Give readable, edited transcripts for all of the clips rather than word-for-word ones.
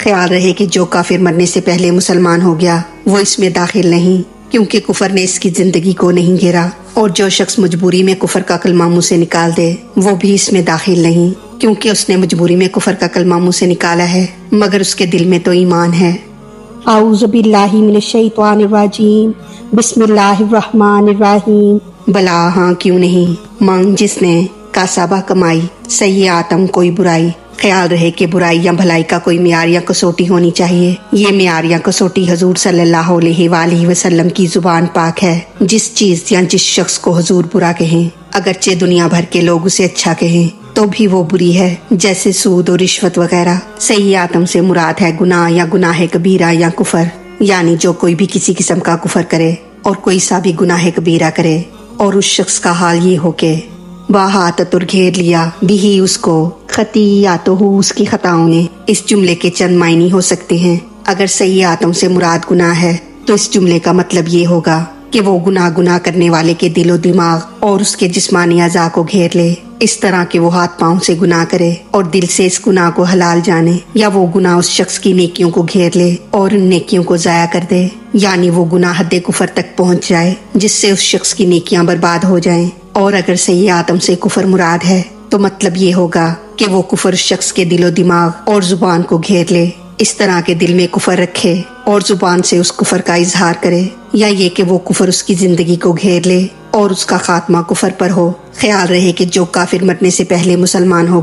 خیال رہے کہ جو کافر مرنے سے پہلے مسلمان ہو گیا وہ اس میں داخل نہیں، کیونکہ کفر نے اس کی زندگی کو نہیں گھیرا، اور جو شخص مجبوری میں کفر کا کلمہ منہ سے نکال دے وہ بھی اس میں داخل نہیں، کیونکہ اس نے مجبوری میں کفر کا کلمہ منہ سے نکالا ہے مگر اس کے دل میں تو ایمان ہے۔ اعوذ باللہ من الشیطان الرجیم، بسم اللہ الرحمن الرحیم۔ بلا ہاں کیوں نہیں، من جس نے کاسبہ کمائی، سیئاتم کوئی برائی، خیال رہے کہ برائی یا بھلائی کا کوئی معیار یا کسوٹی ہونی چاہیے۔ یہ معیار یا کسوٹی حضور صلی اللہ علیہ وآلہ وسلم کی زبان پاک ہے۔ جس چیز یا جس شخص کو حضور برا کہیں، اگرچہ دنیا بھر کے لوگ اسے اچھا کہیں تو بھی وہ بری ہے، جیسے سود اور رشوت وغیرہ۔ سیئاتم سے مراد ہے گناہ یا گناہ کبیرہ یا کفر، یعنی جو کوئی بھی کسی قسم کا کفر کرے اور کوئی سا بھی گناہ کبیرہ کرے اور اس شخص کا حال یہ ہو کہ باہاتت اور گھیر لیا بھی اس کو خطیاتہ اس کی خطاؤں نے۔ اس جملے کے چند معنی ہو سکتے ہیں۔ اگر سیئاتم سے مراد گناہ ہے تو اس جملے کا مطلب یہ ہوگا کہ وہ گناہ کرنے والے کے دل و دماغ اور اس کے جسمانی اعضاء کو گھیر لے، اس طرح کہ وہ ہاتھ پاؤں سے گناہ کرے اور دل سے اس گناہ کو حلال جانے، یا وہ گناہ اس شخص کی نیکیوں کو گھیر لے اور ان نیکیوں کو ضائع کر دے، یعنی وہ گناہ حد کفر تک پہنچ جائے جس سے اس شخص کی نیکیاں برباد ہو جائیں۔ اور اگر سیئاتم سے کفر مراد ہے تو مطلب یہ ہوگا کہ وہ کفر اس شخص کے دل و دماغ اور زبان کو گھیر لے، اس طرح کے دل میں کفر رکھے اور زبان سے اس کفر کا اظہار کرے، یا یہ کہ وہ کفر اس کی زندگی کو گھیر لے اور اس کا خاتمہ کفر پر ہو۔ خیال رہے کہ جو کافر مرنے سے پہلے مسلمان ہو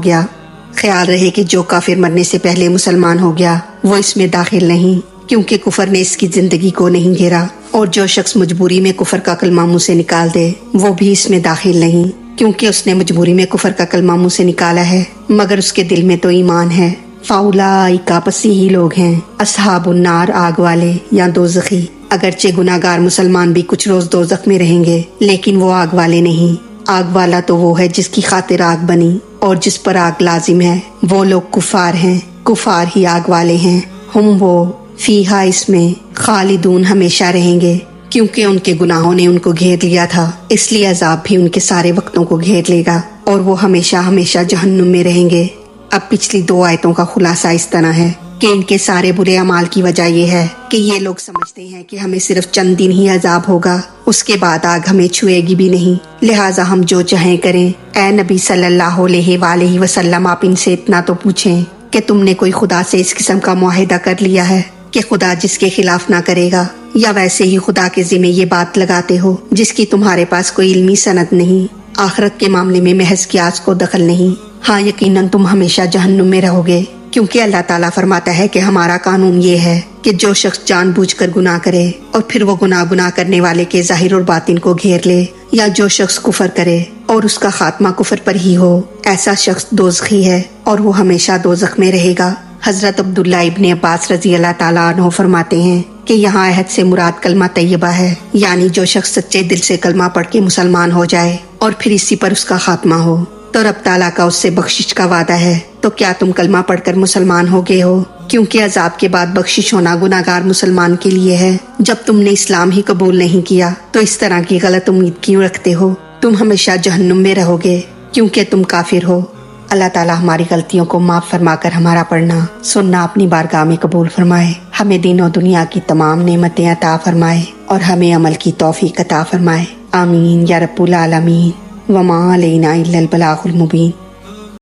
گیا، وہ اس میں داخل نہیں، کیونکہ کفر نے اس کی زندگی کو نہیں گھیرا، اور جو شخص مجبوری میں کفر کا کلمہ منہ سے نکال دے وہ بھی اس میں داخل نہیں، کیونکہ اس نے مجبوری میں کفر کا کلمہ منہ سے نکالا ہے مگر اس کے دل میں تو ایمان ہے۔ فاولئک پس یہی لوگ ہیں اصحاب النار، آگ والے یا دوزخی۔ اگرچہ گناہگار مسلمان بھی کچھ روز دوزخ میں رہیں گے لیکن وہ آگ والے نہیں۔ آگ والا تو وہ ہے جس کی خاطر آگ بنی اور جس پر آگ لازم ہے، وہ لوگ کفار ہیں، کفار ہی آگ والے ہیں۔ ہم وہ فیہا اس میں خالدون ہمیشہ رہیں گے، کیونکہ ان کے گناہوں نے ان کو گھیر لیا تھا، اس لیے عذاب بھی ان کے سارے وقتوں کو گھیر لے گا اور وہ ہمیشہ ہمیشہ جہنم میں رہیں گے۔ اب پچھلی 2 آیتوں کا خلاصہ اس طرح ہے کہ ان کے سارے برے اعمال کی وجہ یہ ہے کہ یہ لوگ سمجھتے ہیں کہ ہمیں صرف چند دن ہی عذاب ہوگا، اس کے بعد آگ ہمیں چھوئے گی بھی نہیں، لہٰذا ہم جو چاہیں کریں۔ اے نبی صلی اللہ علیہ وآلہ وسلم، آپ ان سے اتنا تو پوچھیں کہ تم نے کوئی خدا سے اس قسم کا معاہدہ کر لیا ہے کہ خدا جس کے خلاف نہ کرے گا، یا ویسے ہی خدا کے ذمہ یہ بات لگاتے ہو جس کی تمہارے پاس کوئی علمی سند نہیں، آخرت کے معاملے میں محض قیاس کو دخل نہیں۔ ہاں یقیناً تم ہمیشہ جہنم میں رہو گے، کیونکہ اللہ تعالیٰ فرماتا ہے کہ ہمارا قانون یہ ہے کہ جو شخص جان بوجھ کر گناہ کرے اور پھر وہ گناہ کرنے والے کے ظاہر اور باطن کو گھیر لے، یا جو شخص کفر کرے اور اس کا خاتمہ کفر پر ہی ہو، ایسا شخص دوزخی ہے اور وہ ہمیشہ دوزخ میں رہے گا۔ حضرت عبداللہ ابن عباس رضی اللہ تعالیٰ عنہ فرماتے ہیں کہ یہاں عہد سے مراد کلمہ طیبہ ہے، یعنی جو شخص سچے دل سے کلمہ پڑھ کے مسلمان ہو جائے اور پھر اسی پر اس کا خاتمہ ہو تو رب تعالیٰ کا اس سے بخشش کا وعدہ ہے۔ تو کیا تم کلمہ پڑھ کر مسلمان ہو گئے ہو؟ کیونکہ عذاب کے بعد بخشش ہونا گناہگار مسلمان کے لیے ہے۔ جب تم نے اسلام ہی قبول نہیں کیا تو اس طرح کی غلط امید کیوں رکھتے ہو؟ تم ہمیشہ جہنم میں رہو گے کیونکہ تم کافر ہو۔ اللہ تعالیٰ ہماری غلطیوں کو معاف فرما کر ہمارا پڑھنا سننا اپنی بارگاہ میں قبول فرمائے، ہمیں دین و دنیا کی تمام نعمتیں عطا فرمائے اور ہمیں عمل کی توفیق عطا فرمائے۔ آمین یا رب العالمین۔ وما علینا الا البلاغ المبین۔